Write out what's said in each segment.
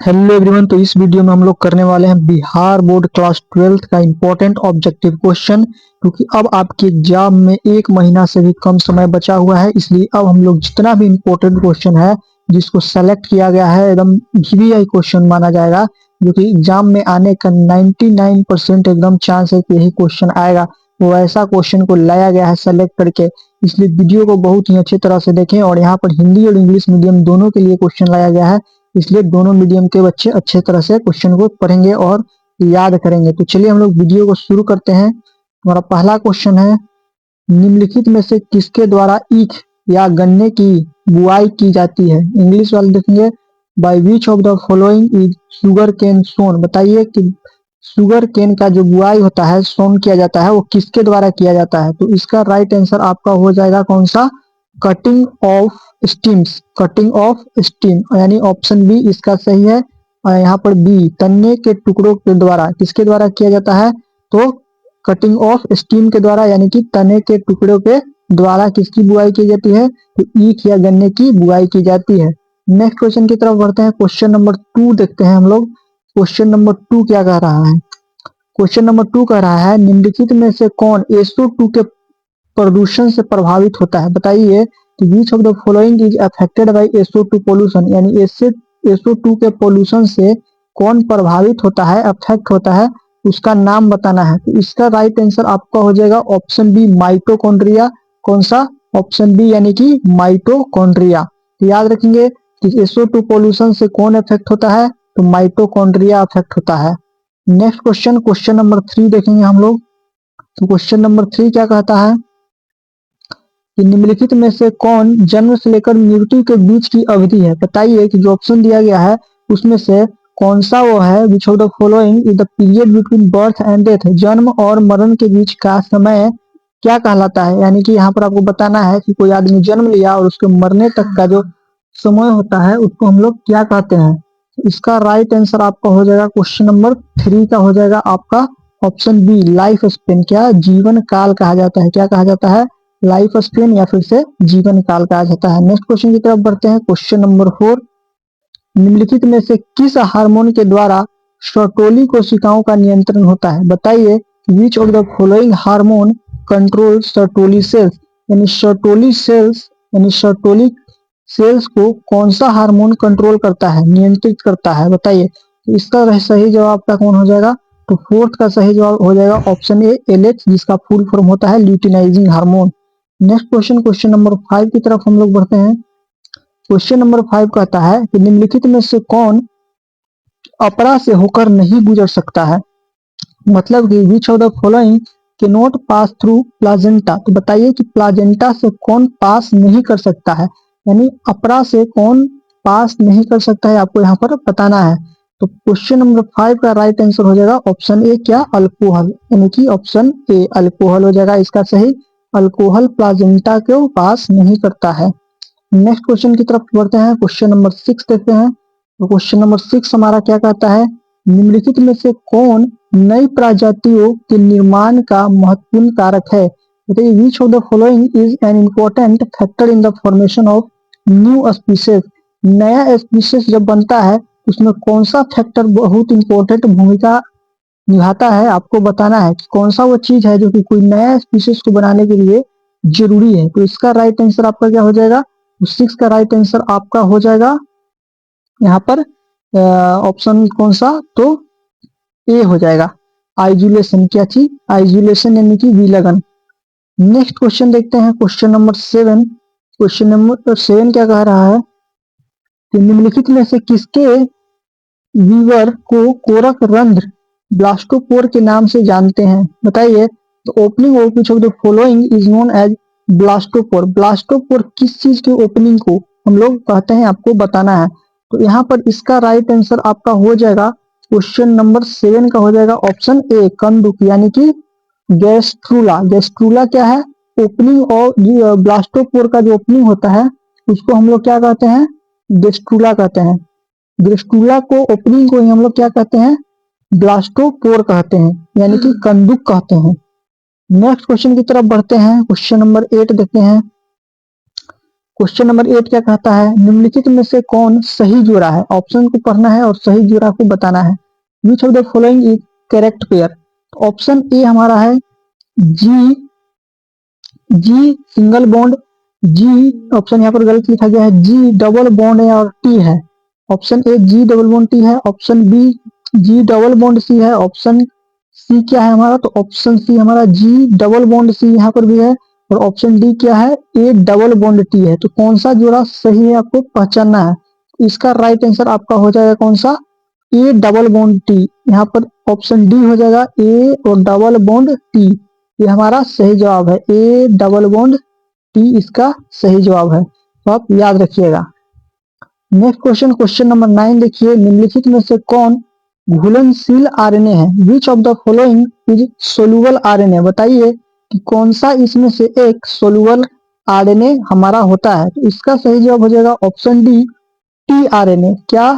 Hello everyone. तो इस video में हम लोग करने वाले हैं बिहार बोर्ड क्लास 12th का इम्पोर्टेंट ऑब्जेक्टिव क्वेश्चन। क्योंकि अब आपके एग्जाम में एक महीना से भी कम समय बचा हुआ है, इसलिए अब हम लोग जितना भी इम्पोर्टेंट क्वेश्चन है जिसको सेलेक्ट किया गया है एकदम वीवीआई क्वेश्चन माना जाएगा, जो कि एग्जाम में आने का 99% एकदम चांस है कि यही क्वेश्चन आएगा। वो ऐसा क्वेश्चन को लाया गया है सेलेक्ट करके, इसलिए वीडियो को बहुत ही अच्छी तरह से देखें। और यहाँ पर हिंदी और इंग्लिश मीडियम दोनों के लिए क्वेश्चन लाया गया है, इसलिए दोनों मीडियम के बच्चे अच्छे तरह से क्वेश्चन को पढ़ेंगे और याद करेंगे। तो चलिए हम लोग वीडियो को शुरू करते हैं। हमारा पहला क्वेश्चन है, निम्नलिखित में से किसके द्वारा ईख या गन्ने की बुआई की जाती है। इंग्लिश वाले देखेंगे, by which of the following is sugar cane sown. बताइए कि शुगर केन का जो बुआई होता है, सोन किया जाता है, वो किसके द्वारा किया जाता है। तो इसका राइट आंसर आपका हो जाएगा कौन सा, cutting of stems, cutting of steam, यानी ऑप्शन बी इसका सही है। और यहाँ पर बी, तन्ने के टुकड़ों के द्वारा, किसके द्वारा किया जाता है, तो कटिंग ऑफ स्टीम के द्वारा, यानी कि तने के टुकड़ों के द्वारा किसकी बुआई की जाती है, तो ईख या गन्ने की बुआई की जाती है। नेक्स्ट क्वेश्चन की तरफ बढ़ते हैं। क्वेश्चन नंबर 2 देखते हैं हम लोग। क्वेश्चन नंबर 2 क्या कह रहा है, क्वेश्चन नंबर 2 कह रहा है, निम्नलिखित में से कौन SO2 के प्रदूषण से प्रभावित होता है। बताइए कि which of the following is affected by SO2 pollution, यानी SO2 के पोल्यूशन से कौन प्रभावित होता है, अफेक्ट होता है, उसका नाम बताना है। तो इसका राइट आंसर आपका हो जाएगा ऑप्शन बी, माइटोकॉन्ड्रिया। कौन सा, ऑप्शन बी यानी कि माइटोकॉन्ड्रिया। तो याद रखेंगे कि SO2 पोल्यूशन से कौन अफेक्ट होता है, तो माइटोकॉन्ड्रिया अफेक्ट होता है। नेक्स्ट क्वेश्चन, क्वेश्चन नंबर 3 देखेंगे हम लोग। तो क्वेश्चन नंबर 3 क्या कहता है कि निम्नलिखित में से कौन जन्म से लेकर मृत्यु के बीच की अवधि है। बताइए कि जो ऑप्शन दिया गया है उसमें से कौन सा वो है, विच of the following is the period between birth and death. जन्म और मरण के बीच का समय क्या कहलाता है, यानी कि यहाँ पर आपको बताना है कि कोई आदमी जन्म लिया और उसके मरने तक का जो समय होता है उसको हम लोग क्या कहते हैं। इसका राइट आंसर आपका हो जाएगा क्वेश्चन नंबर 3 का हो जाएगा आपका ऑप्शन बी, लाइफ स्पेन। क्या, जीवन काल कहा जाता है, क्या कहा जाता है, लाइफ स्पेन या फिर से जीवन काल कहा जाता है। नेक्स्ट क्वेश्चन की तरफ बढ़ते हैं। क्वेश्चन नंबर 4, निम्नलिखित में से किस हार्मोन के द्वारा सर्टोली कोशिकाओं का नियंत्रण होता है। बताइए which of the following hormone control Sertoli cells, यानी सर्टोली सेल्स, यानी सर्टोली सेल्स को कौन सा हार्मोन कंट्रोल करता है, नियंत्रित करता है। बताइए, तो इसका सही जवाब का कौन हो जाएगा, तो फोर्थ का सही जवाब हो जाएगा ऑप्शन ए, LH, जिसका फुल फॉर्म होता है luteinizing hormone. Next question, question number 5 की तरफ हम लोग बढ़ते हैं। क्वेश्चन नंबर 5 कहता है कि निम्नलिखित में से कौन अपरा से होकर नहीं गुजर सकता है। मतलब कि विच ऑफ द फॉलोइंग के नॉट पास थ्रू प्लाजेंटा। तो बताइए कि प्लाजेंटा से कौन पास नहीं कर सकता है, यानी अपरा से कौन पास नहीं कर सकता है, आपको यहाँ पर बताना है। तो क्वेश्चन नंबर 5 का राइट आंसर हो जाएगा ऑप्शन ए, क्या, अल्कोहल, यानी कि ऑप्शन ए अल्कोहल हो जाएगा इसका सही। अल्कोहल प्लाजेंटा को पास नहीं करता है। नेक्स्ट क्वेश्चन की तरफ बढ़ते हैं। क्वेश्चन नंबर 6 देखते हैं। तो क्वेश्चन नंबर 6 हमारा क्या कहता है, निम्नलिखित में से कौन नई प्रजातियों के निर्माण का महत्वपूर्ण कारक है। बताइए which of the following is an important factor in the formation of new species. नया स्पीसीज जब बनता है उसमें कौन सा फैक्टर बहुत इंपॉर्टेंट भूमिका निभाता है, आपको बताना है कि कौन सा वो चीज है जो कि कोई नया स्पीसीज को बनाने के लिए जरूरी है। तो इसका राइट आंसर आपका क्या हो जाएगा, 6 का राइट आंसर आपका हो जाएगा यहाँ पर ऑप्शन कौन सा, तो ए हो जाएगा, आइसोलेशन। क्या चीज, आइसोलेशन यानी कि विलगन। नेक्स्ट क्वेश्चन देखते हैं। क्वेश्चन नंबर 7, क्वेश्चन नंबर 7 क्या कह रहा है कि निम्नलिखित में से किसके वीवर को कोरक रंध्र ब्लास्टोपोर के नाम से जानते हैं। बताइए, तो opening of which of the following is known as blastopore. Blastopore किस चीज के ओपनिंग को हम लोग कहते हैं, आपको बताना है। तो यहाँ पर इसका राइट आंसर आपका हो जाएगा क्वेश्चन नंबर 7 का हो जाएगा ऑप्शन ए, कंदुक, यानी कि गैस्ट्रूला। गैस्ट्रूला क्या है, ओपनिंग और ब्लास्टोपोर का जो ओपनिंग होता है उसको हम लोग क्या कहते हैं, गैस्ट्रूला कहते हैं। गैस्ट्रूला को, ओपनिंग को ही हम लोग क्या कहते हैं, ब्लास्टोपोर कहते हैं, यानी कि कंदुक कहते हैं। नेक्स्ट क्वेश्चन की तरफ बढ़ते हैं। क्वेश्चन नंबर 8 देखते हैं। क्वेश्चन नंबर 8 क्या कहता है, निम्नलिखित में से कौन सही जोड़ा है। ऑप्शन को पढ़ना है और सही जोड़ा को बताना है। विच of the following is correct pair. Option A हमारा है जी जी सिंगल बॉन्ड, जी ऑप्शन यहाँ पर गलत लिखा गया है, जी डबल बॉन्ड है और टी है। Option A G double bond T है, option B G double bond C है, ऑप्शन सी क्या है हमारा, तो ऑप्शन सी हमारा जी डबल बॉन्ड सी यहाँ पर भी है, और ऑप्शन डी क्या है, ए डबल बॉन्ड टी है। तो कौन सा जोड़ा सही है आपको पहचानना है। इसका राइट आंसर आपका हो जाएगा कौन सा, ए डबल बॉन्ड टी। यहाँ पर ऑप्शन डी हो जाएगा ए और डबल बॉन्ड टी, ये हमारा सही जवाब है। ए डबल बॉन्ड टी इसका सही जवाब है, तो आप याद रखिएगा। नेक्स्ट क्वेश्चन, क्वेश्चन नंबर 9 देखिए, निम्नलिखित में से कौन घुलनशील आरएनए है। विच of the following is soluble RNA. बताइए कि कौन सा इसमें से एक सोलुबल आरएनए हमारा होता है। तो इसका सही जवाब हो जाएगा ऑप्शन डी टी आरएनए। क्या,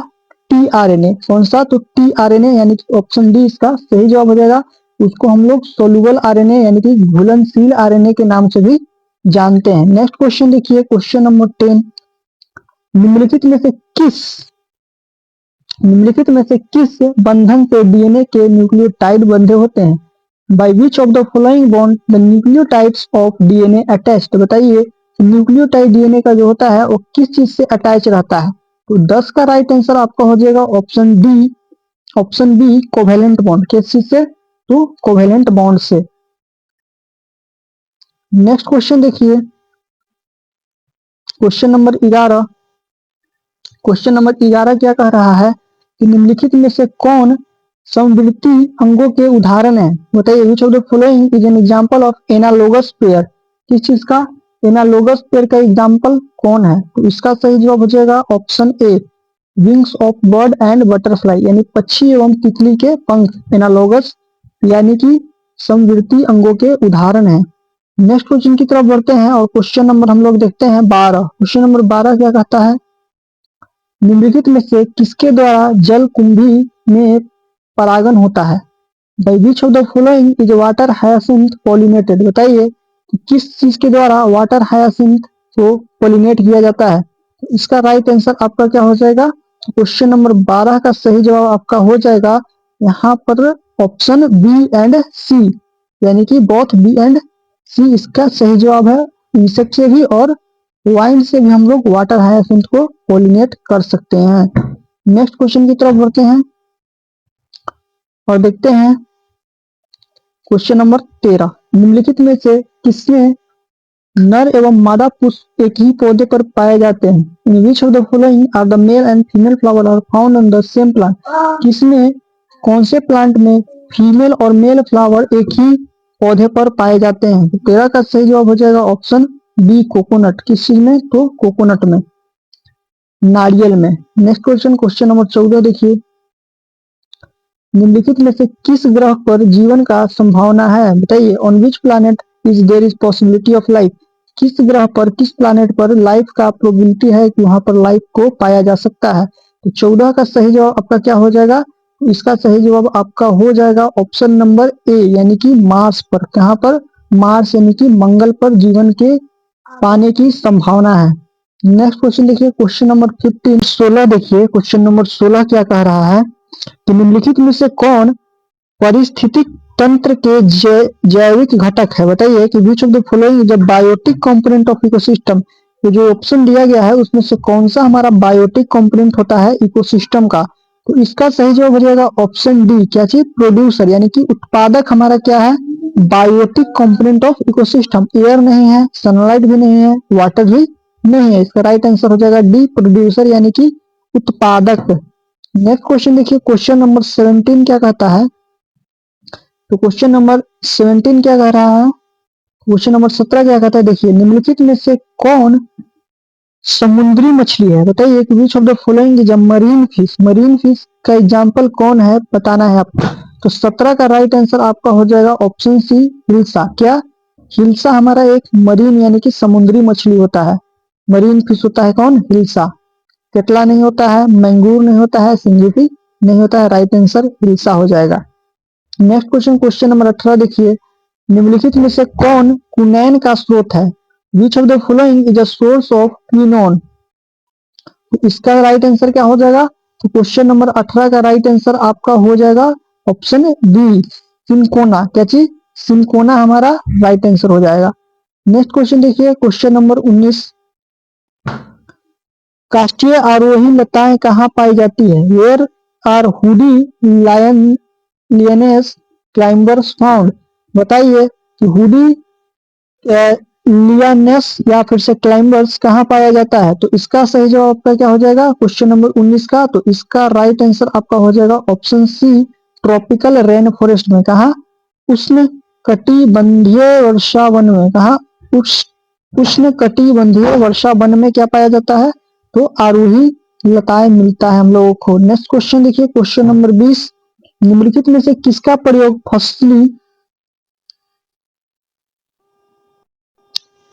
टी आरएनए। कौन सा, तो टी आरएनए, यानी कि ऑप्शन डी इसका सही जवाब हो जाएगा। उसको हम लोग सोलुबल आरएनए यानी कि घुलनशील आरएनए के नाम से भी जानते हैं। नेक्स्ट क्वेश्चन देखिए, क्वेश्चन नंबर 10, निम्नलिखित में से किस बंधन से डीएनए के न्यूक्लियोटाइड बंधे होते हैं। Bye which of the following bond the nucleotides of DNA attached. बताइए न्यूक्लियोटाइड डीएनए का जो होता है वो किस चीज से अटैच रहता है। तो 10 का राइट आंसर आपका हो जाएगा option D, option B covalent bond. किस चीज से, तो कोवेलेंट बॉन्ड से। नेक्स्ट क्वेश्चन देखिए, क्वेश्चन नंबर 11, क्वेश्चन नंबर 11 क्या कह रहा है कि निम्नलिखित में से कौन समवर्ती अंगों के उदाहरण है। बताइए which of the following is an example of analogous pair. किस चीज का, एनालोगस पेयर का एग्जांपल कौन है। तो इसका सही जवाब हो जाएगा option A wings of bird and butterfly, यानी पक्षी एवं तितली के पंख एनालोगस यानी कि समवर्ती अंगों के उदाहरण है। नेक्स्ट क्वेश्चन की तरफ बढ़ते हैं और क्वेश्चन नंबर हम लोग देखते हैं 12। क्वेश्चन नंबर 12 क्या कहता है, निम्नलिखित में से किसके द्वारा जल कुंभी में परागन होता है। Bye which of the following is water hyacinth pollinated. बताइए कि किस चीज के द्वारा वाटर हायासिंथ को पॉलिनेट किया जाता है। तो इसका राइट आंसर आपका क्या हो जाएगा, क्वेश्चन नंबर 12 का सही जवाब आपका हो जाएगा यहाँ पर ऑप्शन बी एंड सी, यानी कि बोथ बी एंड सी इसका सही जवाब है। इंसेक्ट से भी और वाइन से भी हम लोग वाटर हायासिंथ को पॉलिनेट कर सकते हैं। नेक्स्ट क्वेश्चन की तरफ बढ़ते हैं और देखते हैं क्वेश्चन नंबर 13, निम्नलिखित में से किसमें नर एवं मादा पुष्प एक ही पौधे पर पाए जाते हैं। In which of the following are the male and female flower are found on the same plant. किसमें, कौन से प्लांट में फीमेल और मेल फ्लावर एक ही पौधे पर पाए जाते हैं। 13 का सही जवाब हो जाएगा ऑप्शन बी कोकोनट। किस चीज में, तो कोकोनट में, नारियल में। नेक्स्ट क्वेश्चन, क्वेश्चन नंबर 14 देखिए, निम्नलिखित में से किस ग्रह पर जीवन का संभावना है। बताइए on which planet is there is possibility of life. किस ग्रह पर, किस प्लैनेट पर लाइफ का प्रोबेबिलिटी है कि वहां पर लाइफ को पाया जा सकता है। तो 14 का सही जवाब आपका क्या हो जाएगा, इसका सही जवाब आपका हो जाएगा ऑप्शन नंबर ए, यानी कि मार्स पर। कहां पर, मार्स यानी कि मंगल पर जीवन के पाने की संभावना है। नेक्स्ट क्वेश्चन देखिए, क्वेश्चन नंबर 15 16 देखिए, क्वेश्चन नंबर 16 क्या कह रहा है कि निम्नलिखित में से कौन पारिस्थितिक तंत्र के जैविक घटक है। बताइए कि which of the following is a biotic component of ecosystem. तो जो ऑप्शन दिया गया है उसमें से कौन सा हमारा बायोटिक कंपोनेंट होता है इकोसिस्टम का। तो इसका सही जवाब हो जाएगा ऑप्शन डी, क्या चीज, प्रोड्यूसर, यानी कि उत्पादक हमारा क्या है, biotic component of ecosystem. Air नहीं है, सनलाइट भी नहीं है, वाटर भी नहीं है। इसका राइट आंसर हो जाएगा डी, प्रोड्यूसर यानी कि उत्पादक। नेक्स्ट क्वेश्चन देखिए, क्वेश्चन नंबर 17 क्या कहता है। तो क्वेश्चन नंबर 17 क्या कह रहा है, क्वेश्चन नंबर 17 क्या कहता है। देखिए निम्नलिखित में से कौन समुद्री मछली है। बताइए कि which of the following is a marine fish. Marine fish का एग्जांपल कौन है बताना है आपको। तो 17 का राइट आंसर आपका हो जाएगा ऑप्शन सी हिल्सा। क्या, हिल्सा हमारा एक मरीन यानी कि समुद्री मछली होता है। मरीन फिश होता है कौन, हिल्सा। केटला नहीं होता है, मैंगूर नहीं होता है, सिंगीटी नहीं होता है। राइट आंसर हिल्सा हो जाएगा। नेक्स्ट क्वेश्चन, क्वेश्चन नंबर 18 देखिए, निम्नलिखित में से कौन कुनैन का स्रोत है। विच of the following is a source of quinone. तो इसका राइट आंसर क्या हो जाएगा? तो क्वेश्चन नंबर 18 का राइट आंसर आपका हो जाएगा ऑप्शन बी, सिनकोना। क्या चीज? सिनकोना हमारा राइट आंसर हो जाएगा। नेक्स्ट क्वेश्चन देखिए, क्वेश्चन नंबर 19, काष्ठीय आरोही लताएं कहाँ पाई जाती है? Where are woody lianas climbers found. बताइए कि हुडी लियनेस या फिर से क्लाइंबर्स कहाँ पाया जाता है? तो इसका सही जवाब आपका क्या हो जाएगा क्वेश्चन नंबर 19 का? तो इसका राइट आंसर आपका हो जाएगा option C, tropical rain forest में। कहा? उष्ण कटिबंधीय वर्षा वन में। कहा? उष्ण कटिबंधीय वर्षा वन में क्या पाया जाता है? तो आरोही लताएं मिलता है हम लोगों को। नेक्स्ट क्वेश्चन देखिए, क्वेश्चन नंबर 20, निम्नलिखित में से किसका प्रयोग फसली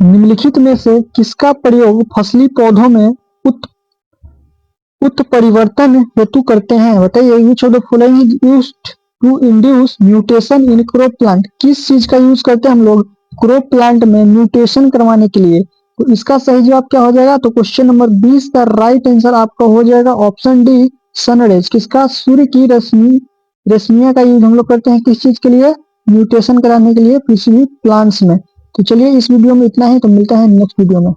निम्नलिखित में से किसका प्रयोग फसली पौधों में उत्परिवर्तन हेतु करते हैं? बताइए, which of the following is used to induce mutation in crop plant. किस चीज का यूज करते हैं हम लोग क्रॉप प्लांट में म्यूटेशन करवाने के लिए? तो इसका सही जवाब क्या हो जाएगा? तो क्वेश्चन नंबर 20 का राइट आंसर आपका हो जाएगा ऑप्शन डी, सनरेज। किसका? सूर्य की रश्मियां का यूज हम लोग करते हैं किस चीज के लिए? म्यूटेशन कराने के लिए किसी भी प्लांट्स में। तो चलिए इस वीडियो में इतना ही, तो मिलता है नेक्स्ट वीडियो में।